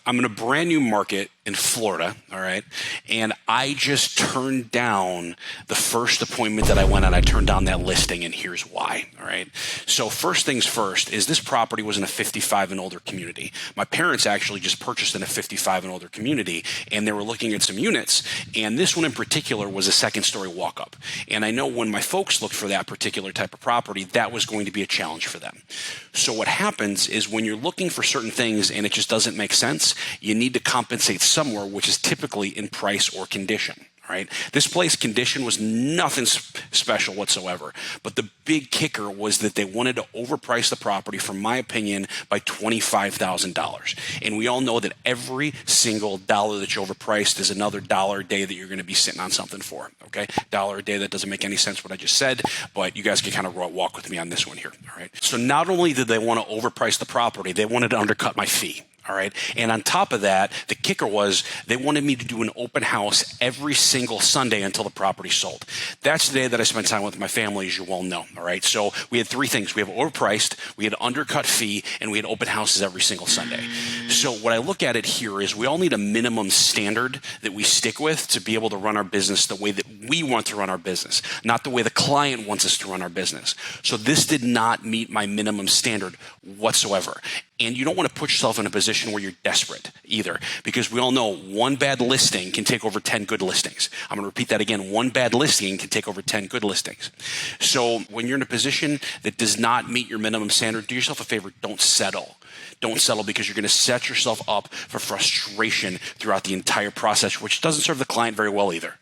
I'm in a brand new market in Florida, all right? And I just turned down the first appointment that I went on. I turned down that listing, and here's why, all right? So first things first is this property was in a 55 and older community. My parents actually just purchased in a 55 and older community, and they were looking at some units, and this one in particular was a second-story walk-up. And I know when my folks looked for that particular type of property, that was going to be a challenge for them. So what happens is when you're looking for certain things and it just doesn't make sense, you need to compensate somewhere, which is typically in price or condition. Right? This place condition was nothing special whatsoever. But the big kicker was that they wanted to overprice the property, from my opinion, by $25,000. And we all know that every single dollar that you overpriced is another dollar a day that you're going to be sitting on something for. Okay? Dollar a day, that doesn't make any sense what I just said, but you guys can kind of walk with me on this one here. All right? So not only did they want to overprice the property, they wanted to undercut my fee. All right. And on top of that, the kicker was they wanted me to do an open house every single Sunday until the property sold. That's the day that I spent time with my family, as you well know. All right. So we had three things. We have overpriced, we had undercut fee, and we had open houses every single Sunday. So what I look at it here is we all need a minimum standard that we stick with to be able to run our business the way that we want to run our business, not the way the client wants us to run our business. So this did not meet my minimum standard whatsoever. And you don't want to put yourself in a position where you're desperate either, because we all know one bad listing can take over 10 good listings. I'm going to repeat that again. One bad listing can take over 10 good listings. So when you're in a position that does not meet your minimum standard, do yourself a favor, don't settle. Don't settle, because you're going to set yourself up for frustration throughout the entire process, which doesn't serve the client very well either.